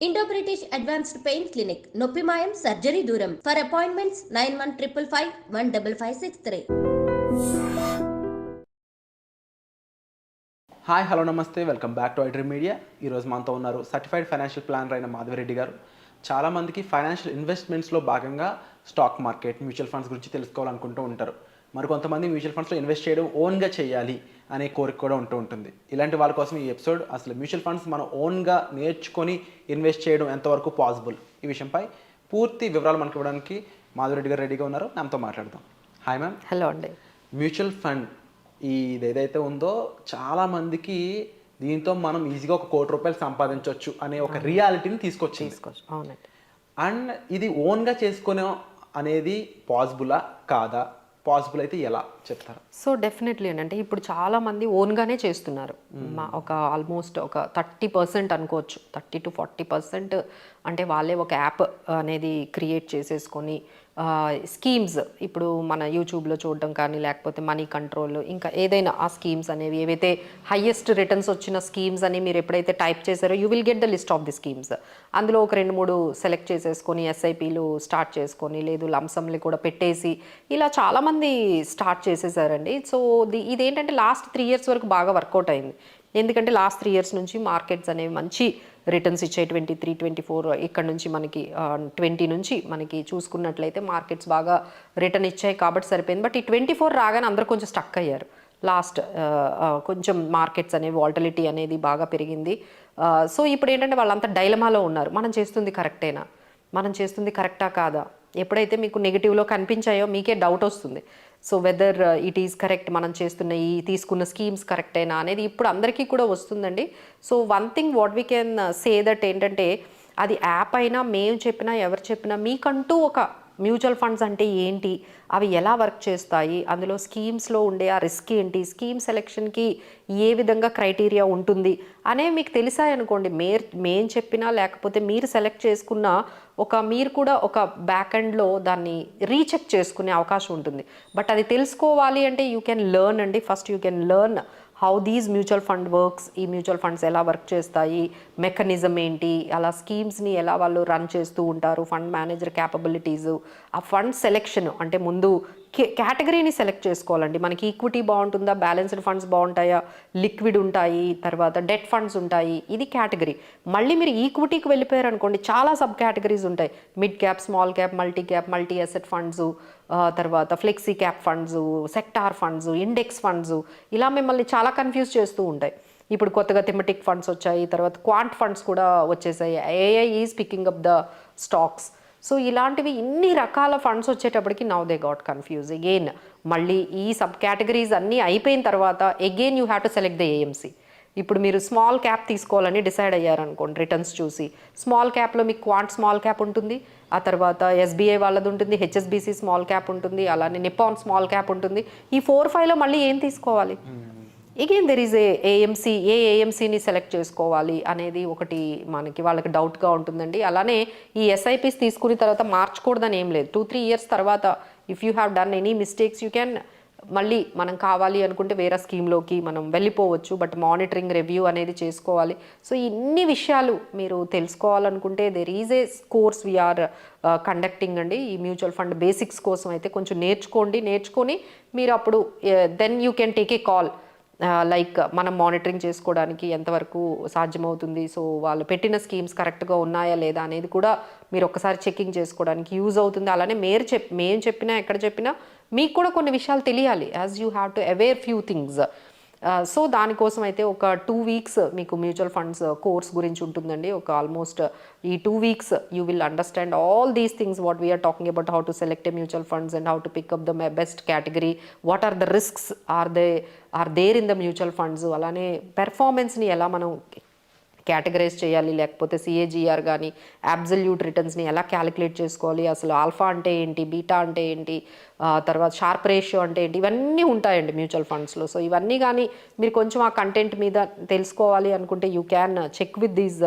Indo British advanced pain clinic నొప్పి మాయం surgery దూరం ఫర్ అపాయింట్మెంట్స్ 9155515563. హాయ్ హలో నమస్తే, welcome back to iDream media. ఈరోజు మనతో ఉన్నారు సర్టిఫైడ్ ఫైనాన్షియల్ ప్లానర్ అయిన మాధవిరెడ్డి గారు. చాలామందికి ఫైనాన్షియల్ ఇన్వెస్ట్మెంట్స్లో భాగంగా స్టాక్ మార్కెట్, మ్యూచువల్ ఫండ్స్ గురించి తెలుసుకోవాలనుకుంటూ ఉంటారు. మరి కొంతమంది మ్యూచువల్ ఫండ్స్లో ఇన్వెస్ట్ చేయడం ఓన్గా చేయాలి అనే కోరిక కూడా ఉంటుంది. ఇలాంటి వాళ్ళ కోసం ఈ ఎపిసోడ్. అసలు మ్యూచువల్ ఫండ్స్ మనం ఓన్గా నేర్చుకొని ఇన్వెస్ట్ చేయడం ఎంతవరకు పాసిబుల్, ఈ విషయంపై పూర్తి వివరాలు మనకి ఇవ్వడానికి మాధవిరెడ్డి గారు రెడీగా ఉన్నారు. నాతో మాట్లాడదాం. Hi ma'am. హలో అండి. మ్యూచువల్ ఫండ్ ఇది ఏదైతే ఉందో చాలామందికి దీంతో మనం ఈజీగా ₹1,00,00,000 సంపాదించవచ్చు అనే ఒక రియాలిటీని తీసుకొచ్చింది. అవునండి. అండ్ ఇది ఓన్గా చేసుకునే అనేది పాసిబులా కాదా? పాసిబుల్ అయితే ఎలా చెప్తారా? సో డెఫినెట్లీ అంటే ఇప్పుడు చాలామంది ఓన్గానే చేస్తున్నారు. ఒక ఆల్మోస్ట్ ఒక 30% అనుకోవచ్చు, 30 to 40% అంటే వాళ్ళే ఒక యాప్ అనేది క్రియేట్ చేసేసుకొని స్కీమ్స్ ఇప్పుడు మన యూట్యూబ్లో చూడడం కానీ, లేకపోతే మనీ కంట్రోల్, ఇంకా ఏదైనా ఆ స్కీమ్స్ అనేవి ఏవైతే హయ్యెస్ట్ రిటర్న్స్ వచ్చిన స్కీమ్స్ అని మీరు ఎప్పుడైతే టైప్ చేశారో you will get the list of the schemes. అందులో ఒక 2-3 సెలెక్ట్ చేసేసుకొని ఎస్ఐపీలు స్టార్ట్ చేసుకొని, లేదు లంసమ్లు కూడా పెట్టేసి ఇలా చాలామంది స్టార్ట్ చేసేసారండి. సో ఇదేంటంటే లాస్ట్ 3 years వరకు బాగా వర్కౌట్ అయింది. ఎందుకంటే లాస్ట్ 3 years నుంచి మార్కెట్స్ అనేవి మంచి రిటర్న్స్ ఇచ్చాయి. 23, 24 ఇక్కడ నుంచి మనకి 20 నుంచి మనకి చూసుకున్నట్లయితే మార్కెట్స్ బాగా రిటర్న్ ఇచ్చాయి కాబట్టి సరిపోయింది. బట్ ఈ 24 రాగానే అందరూ కొంచెం స్టక్ అయ్యారు. లాస్ట్ కొంచెం మార్కెట్స్ అనేవి వాల్టిలిటీ అనేది బాగా పెరిగింది. సో ఇప్పుడు ఏంటంటే వాళ్ళంతా డైలమాలో ఉన్నారు. మనం చేస్తుంది కరెక్టేనా, మనం చేస్తుంది కరెక్టా కాదా? ఎప్పుడైతే మీకు నెగిటివ్లో కనిపించాయో మీకే డౌట్ వస్తుంది. So whether it is correct, మనం చేస్తున్న ఈ తీసుకున్న స్కీమ్స్ కరెక్టేనా అనేది ఇప్పుడు అందరికీ కూడా వస్తుందండి. So one thing what we can say that ఏంటంటే అది యాప్ అయినా, మేము చెప్పినా, ఎవరు చెప్పినా మీకంటూ ఒక మ్యూచువల్ ఫండ్స్ అంటే ఏంటి, అవి ఎలా వర్క్ చేస్తాయి, అందులో స్కీమ్స్లో ఉండే ఆ రిస్క్ ఏంటి, స్కీమ్ సెలెక్షన్కి ఏ విధంగా క్రైటీరియా ఉంటుంది అనేవి మీకు తెలిసాయనుకోండి, మేం చెప్పినా లేకపోతే మీరు సెలెక్ట్ చేసుకున్న మీరు కూడా ఒక బ్యాక్ ఎండ్లో దాన్ని రీచెక్ చేసుకునే అవకాశం ఉంటుంది. బట్ అది తెలుసుకోవాలి అంటే యూ కెన్ లెర్న్ అండి. First you can learn how these mutual fund works, ఈ మ్యూచువల్ ఫండ్స్ ఎలా వర్క్ చేస్తాయి, మెకానిజం ఏంటి, అలా స్కీమ్స్ని ఎలా వాళ్ళు రన్ చేస్తూ ఉంటారు, ఫండ్ మేనేజర్ క్యాపబిలిటీస్, ఆ ఫండ్ సెలెక్షన్ అంటే ముందు కేటగిరీని సెలెక్ట్ చేసుకోవాలండి. మనకి ఈక్విటీ బాగుంటుందా, బ్యాలెన్స్డ్ ఫండ్స్ బాగుంటాయా, లిక్విడ్ ఉంటాయి, తర్వాత డెట్ ఫండ్స్ ఉంటాయి, ఇది కేటగిరీ. మళ్ళీ మీరు ఈక్విటీకి వెళ్ళిపోయారు అనుకోండి, చాలా సబ్ కేటగిరీస్ ఉంటాయి. Mid cap, small cap, multi asset funds, తర్వాత flexi cap funds, sector funds, index funds, ఇలా మిమ్మల్ని చాలా కన్ఫ్యూజ్ చేస్తూ ఉంటాయి. ఇప్పుడు కొత్తగా థెమటిక్ ఫండ్స్ వచ్చాయి, తర్వాత క్వాంట్ ఫండ్స్ కూడా వచ్చేసాయి. AI is picking up the stocks. So ఇలాంటివి ఇన్ని రకాల ఫండ్స్ వచ్చేటప్పటికి now they got confuse again. మళ్ళీ ఈ సబ్ కేటగిరీస్ అన్నీ అయిపోయిన తర్వాత again you have to select the AMC. ఇప్పుడు మీరు స్మాల్ క్యాప్ తీసుకోవాలని డిసైడ్ అయ్యారనుకోండి, రిటర్న్స్ చూసి స్మాల్ క్యాప్లో మీకు క్వాంట్ స్మాల్ క్యాప్ ఉంటుంది, ఆ తర్వాత ఎస్బీఐ వాళ్ళది ఉంటుంది, హెచ్ఎస్బీసీ స్మాల్ క్యాప్ ఉంటుంది, అలానే నిప్పాన్ స్మాల్ క్యాప్ ఉంటుంది. ఈ 4-5లో మళ్ళీ ఏం తీసుకోవాలి? Again there is AMC. ఏ ఏఎంసీని సెలెక్ట్ చేసుకోవాలి అనేది ఒకటి మనకి వాళ్ళకి డౌట్గా ఉంటుందండి. అలానే ఈ ఎస్ఐపీస్ తీసుకున్న తర్వాత మార్చకూడదని ఏం లేదు. 2-3 years తర్వాత if you have done any mistakes you can మళ్ళీ మనం కావాలి అనుకుంటే వేరే స్కీమ్లోకి మనం వెళ్ళిపోవచ్చు. బట్ మానిటరింగ్ రివ్యూ అనేది చేసుకోవాలి. సో ఇన్ని విషయాలు మీరు తెలుసుకోవాలనుకుంటే there is a course we are conducting అండి. ఈ మ్యూచువల్ ఫండ్ బేసిక్స్ కోసం అయితే కొంచెం నేర్చుకొని మీరు అప్పుడు then you can take a call. Like మనం మానిటరింగ్ చేసుకోవడానికి ఎంతవరకు సాధ్యమవుతుంది, సో వాళ్ళు పెట్టిన స్కీమ్స్ కరెక్ట్గా ఉన్నాయా లేదా అనేది కూడా మీరు ఒక్కసారి చెకింగ్ చేసుకోవడానికి యూజ్ అవుతుంది. అలానే మేము చెప్పినా ఎక్కడ చెప్పినా మీకు కూడా కొన్ని విషయాలు తెలియాలి, as you have to aware few things. So దానికోసం అయితే ఒక 2 weeks మీకు మ్యూచువల్ ఫండ్స్ కోర్స్ గురించి ఉంటుందండి. ఒక ఆల్మోస్ట్ ఈ 2 weeks you will understand all these things what we are talking about, how to select a mutual funds and how to pick up the best category, what are the risks are there in the mutual funds, అలానే పెర్ఫార్మెన్స్ని ఎలా మనం categorise చేయాలి, లేకపోతే CAGR కానీ absolute రిటర్న్స్ని ఎలా calculate చేసుకోవాలి, అసలు ఆల్ఫా అంటే ఏంటి, బీటా అంటే ఏంటి, తర్వాత షార్ప్ రేషియో అంటే ఏంటి, ఇవన్నీ ఉంటాయండి మ్యూచువల్ ఫండ్స్లో. సో ఇవన్నీ కానీ మీరు కొంచెం ఆ కంటెంట్ మీద తెలుసుకోవాలి అనుకుంటే you can check with these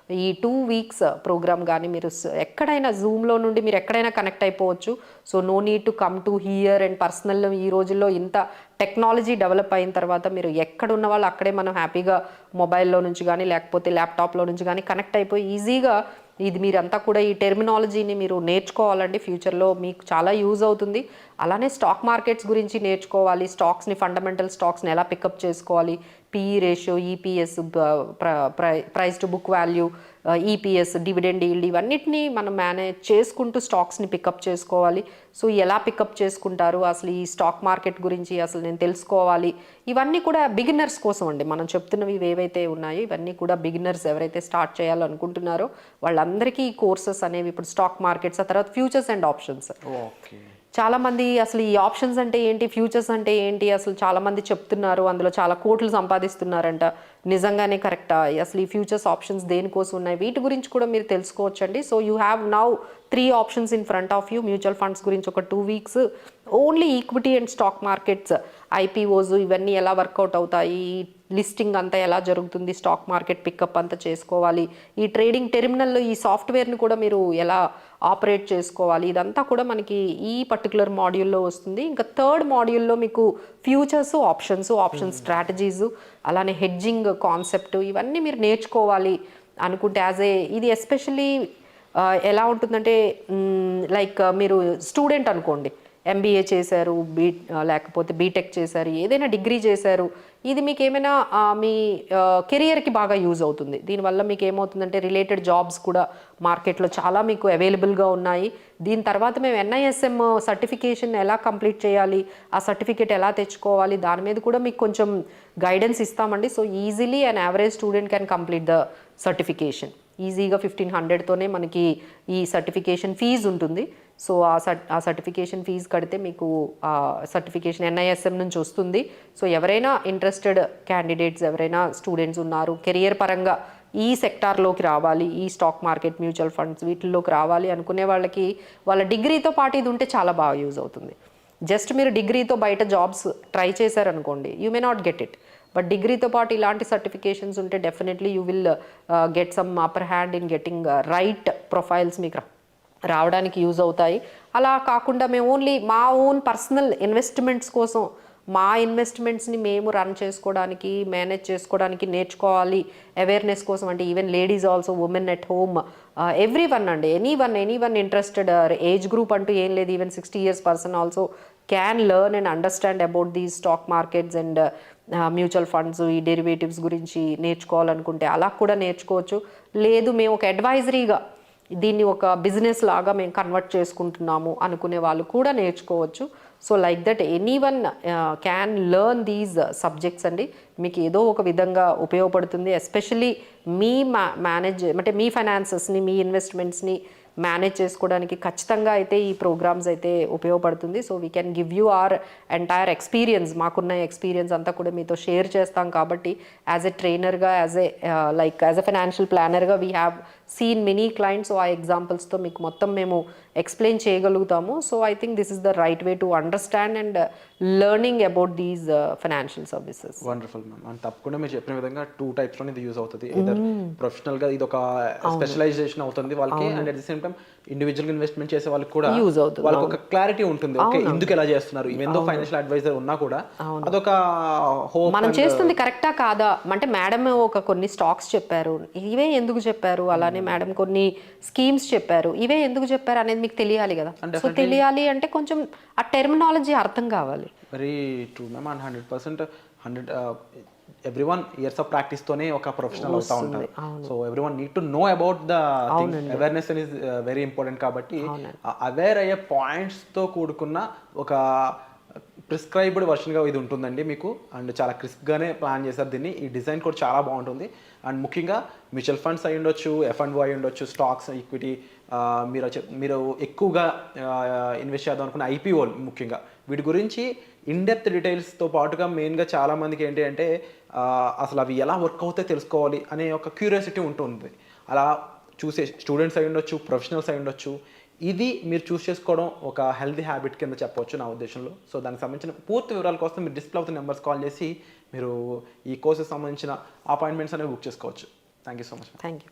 ఈ 2 వీక్స్ ప్రోగ్రామ్ కానీ మీరు ఎక్కడైనా జూమ్లో నుండి మీరు ఎక్కడైనా కనెక్ట్ అయిపోవచ్చు. So no need to come to here and personal. ఈ రోజుల్లో ఇంత టెక్నాలజీ డెవలప్ అయిన తర్వాత మీరు ఎక్కడున్న వాళ్ళు అక్కడే మనం హ్యాపీగా మొబైల్లో నుంచి కానీ లేకపోతే ల్యాప్టాప్లో నుంచి కానీ కనెక్ట్ అయిపోయి ఈజీగా ఇది మీరంతా కూడా ఈ టెర్మినాలజీని మీరు నేర్చుకోవాలండి. ఫ్యూచర్లో మీకు చాలా యూజ్ అవుతుంది. అలానే స్టాక్ మార్కెట్స్ గురించి నేర్చుకోవాలి. స్టాక్స్ని, ఫండమెంటల్ స్టాక్స్ని ఎలా పికప్ చేసుకోవాలి, PE ratio, EPS, price to book value, EPS, dividend yield, ఇవన్నిటిని మనం మేనేజ్ చేసుకుంటూ స్టాక్స్ని పికప్ చేసుకోవాలి. సో ఎలా పికప్ చేసుకుంటారు, అసలు ఈ స్టాక్ మార్కెట్ గురించి అసలు నేను తెలుసుకోవాలి. ఇవన్నీ కూడా బిగినర్స్ కోసం అండి. మనం చెప్తున్నవి ఏవైతే ఉన్నాయో ఇవన్నీ కూడా బిగినర్స్ ఎవరైతే స్టార్ట్ చేయాలనుకుంటున్నారో వాళ్ళందరికీ ఈ కోర్సెస్ అనేవి ఇప్పుడు స్టాక్ మార్కెట్స్, ఆ తర్వాత ఫ్యూచర్స్ అండ్ ఆప్షన్స్. చాలామంది అసలు ఈ ఆప్షన్స్ అంటే ఏంటి, ఫ్యూచర్స్ అంటే ఏంటి, అసలు చాలామంది చెప్తున్నారు అందులో చాలా కోట్లు సంపాదిస్తున్నారంట. నిజంగానే కరెక్టా? అసలు ఈ ఫ్యూచర్స్ ఆప్షన్స్ దేనికోసం ఉన్నాయి, వీటి గురించి కూడా మీరు తెలుసుకోవచ్చండి. So you have now 3 options in front of you. Mutual funds గురించి ఒక 2 weeks only equity and stock markets, IPOs ఇవన్నీ ఎలా వర్కౌట్ అవుతాయి, లిస్టింగ్ అంతా ఎలా జరుగుతుంది, స్టాక్ మార్కెట్ పికప్ అంతా చేసుకోవాలి, ఈ ట్రేడింగ్ టెర్మినల్లో ఈ సాఫ్ట్వేర్ని కూడా మీరు ఎలా ఆపరేట్ చేసుకోవాలి, ఇదంతా కూడా మనకి ఈ పర్టికులర్ మాడ్యూల్లో వస్తుంది. ఇంకా 3rd మాడ్యూల్లో మీకు ఫ్యూచర్స్, ఆప్షన్ స్ట్రాటజీస్, అలానే హెడ్జింగ్ కాన్సెప్ట్ ఇవన్నీ మీరు నేర్చుకోవాలి అనుకుంటే ఇది ఎస్పెషల్లీ ఎలా ఉంటుందంటే లైక్ మీరు స్టూడెంట్ అనుకోండి, ఎంబీఏ చేశారు, లేకపోతే బీటెక్ చేశారు, ఏదైనా డిగ్రీ చేశారు, ఇది మీకు ఏమైనా మీ కెరియర్కి బాగా యూజ్ అవుతుంది. దీనివల్ల మీకు ఏమవుతుందంటే రిలేటెడ్ జాబ్స్ కూడా మార్కెట్లో చాలా మీకు అవైలబుల్గా ఉన్నాయి. దీని తర్వాత మేము ఎన్ఐఎస్ఎం సర్టిఫికేషన్ ఎలా కంప్లీట్ చేయాలి, ఆ సర్టిఫికేట్ ఎలా తెచ్చుకోవాలి, దాని మీద కూడా మీకు కొంచెం గైడెన్స్ ఇస్తామండి. So easily and average student can complete the certification. ఈజీగా 1500తోనే మనకి ఈ సర్టిఫికేషన్ ఫీజు ఉంటుంది. సో ఆ సర్టిఫికేషన్ ఫీజు కడితే మీకు సర్టిఫికేషన్ ఎన్ఐఎస్ఎం నుంచి వస్తుంది. సో ఎవరైనా ఇంట్రెస్టెడ్ క్యాండిడేట్స్, ఎవరైనా స్టూడెంట్స్ ఉన్నారు కెరియర్ పరంగా ఈ సెక్టార్లోకి రావాలి, ఈ స్టాక్ మార్కెట్, మ్యూచువల్ ఫండ్స్ వీటిల్లోకి రావాలి అనుకునే వాళ్ళకి వాళ్ళ డిగ్రీతో పాటు ఇది ఉంటే చాలా బాగా యూజ్ అవుతుంది. జస్ట్ మీరు డిగ్రీతో బయట జాబ్స్ ట్రై చేశారనుకోండి, you may not get it. But డిగ్రీతో పాటు ఇలాంటి సర్టిఫికేషన్స్ ఉంటే definitely you will get some upper hand in getting right profiles మీకు రావడానికి యూజ్ అవుతాయి. అలా కాకుండా మేము ఓన్లీ మా ఓన్ పర్సనల్ ఇన్వెస్ట్మెంట్స్ కోసం, మా ఇన్వెస్ట్మెంట్స్ని మేము రన్ చేసుకోవడానికి, మేనేజ్ చేసుకోవడానికి నేర్చుకోవాలి అవేర్నెస్ కోసం అంటే even ladies also, women at home, everyone అండి, anyone interested, age group అంటూ ఏం లేదు, even 60 years person also can learn and understand about the stock markets and mutual funds, ఈ డెరివేటివ్స్ గురించి నేర్చుకోవాలనుకుంటే అలా కూడా నేర్చుకోవచ్చు. లేదు మేము ఒక అడ్వైజరీగా దీన్ని ఒక బిజినెస్ లాగా మేము కన్వర్ట్ చేసుకుంటున్నాము అనుకునే వాళ్ళు కూడా నేర్చుకోవచ్చు. So like that anyone can learn these subjects అండి. మీకు ఏదో ఒక విధంగా ఉపయోగపడుతుంది. ఎస్పెషల్లీ మీ అంటే మీ ఫైనాన్సెస్ని, మీ ఇన్వెస్ట్మెంట్స్ని మేనేజ్ చేసుకోవడానికి ఖచ్చితంగా అయితే ఈ ప్రోగ్రామ్స్ అయితే ఉపయోగపడుతుంది. So we can give you our entire experience, మాకున్న ఎక్స్పీరియన్స్ అంతా కూడా మీతో షేర్ చేస్తాం. కాబట్టి యాజ్ ఎ ట్రైనర్గా, యాజ్ ఎ ఫైనాన్షియల్ ప్లానర్గా we have seen many clients. So ఆ ఎగ్జాంపుల్స్తో మీకు మొత్తం మేము ఎక్స్ప్లెయిన్ చేయగలుగుతాము. So I think this is the right way to understand and learning about these financial services. Wonderful ma'am. And తప్పకుండా మీరు చెప్పిన విధంగా 2 typesలో ఇది యూజ్ అవుతుంది. ఇదర్ ప్రొఫెషనల్గా ఇది ఒక స్పెషలైజేషన్ అవుతుంది వాళ్ళకి, and at the same time individual investment చేసే వాళ్ళకి కూడా యూజ్ అవుతుంది. వాళ్ళకి ఒక క్లారిటీ ఉంటుంది, ఓకే ఎందుకు ఎలా చేస్తున్నారు, ఎంతో ఫైనాన్షియల్ అడ్వైజర్ ఉన్నా కూడా అదొక హోప్, మనం చేస్తుంది కరెక్టా కాదా. అంటే మేడం కొన్ని స్టాక్స్ చెప్పారు, ఇవే ఎందుకు చెప్పారు, అలానే మేడం కొన్ని స్కీమ్స్ చెప్పారు, ఇవే ఎందుకు చెప్పారు అనేది మీకు తెలియాలి కదా. సో తెలియాలి అంటే కొంచెం ఆ టెర్మినాలజీ అర్థం కావాలి. Very true ma'am. And 100% everyone years of practice తోనే ఒక ప్రొఫెషనల్ అవుతా ఉంటారు. So everyone need to know about the awareness is very important. కాబట్టి అవేర్ అయ్యే పాయింట్స్ తో కూడుకున్న ఒక ప్రిస్క్రైబ్డ్ వర్షన్గా ఇది ఉంటుందండి మీకు. అండ్ చాలా క్రిస్ప్గానే ప్లాన్ చేశారు దీన్ని. ఈ డిజైన్ కూడా చాలా బాగుంటుంది. అండ్ ముఖ్యంగా మ్యూచువల్ ఫండ్స్ అయి ఉండొచ్చు, F&O అయి ఉండొచ్చు, స్టాక్స్, ఈక్విటీ, మీరు ఎక్కువగా ఇన్వెస్ట్ చేద్దాం అనుకున్న IPOలు ముఖ్యంగా వీటి గురించి ఇన్డెప్త్ డీటెయిల్స్తో పాటుగా మెయిన్గా చాలామందికి ఏంటి అంటే అసలు అవి ఎలా వర్క్ అవుతాయో తెలుసుకోవాలి అనే ఒక క్యూరియాసిటీ ఉంటుంది. అలా చూసే స్టూడెంట్స్ అయి ఉండొచ్చు, ప్రొఫెషనల్స్ అయి ఉండొచ్చు. ఇది మీరు చూస్ చేసుకోవడం ఒక హెల్తీ హ్యాబిట్ కింద చెప్పవచ్చు నా ఉద్దేశంలో. సో దానికి సంబంధించిన పూర్తి వివరాల కోసం మీరు డిస్ప్లే అవుతున్న నెంబర్స్ కాల్ చేసి మీరు ఈ కోర్సెస్ సంబంధించిన అపాయింట్మెంట్స్ అనేవి బుక్ చేసుకోవచ్చు. Thank you so much. Thank you.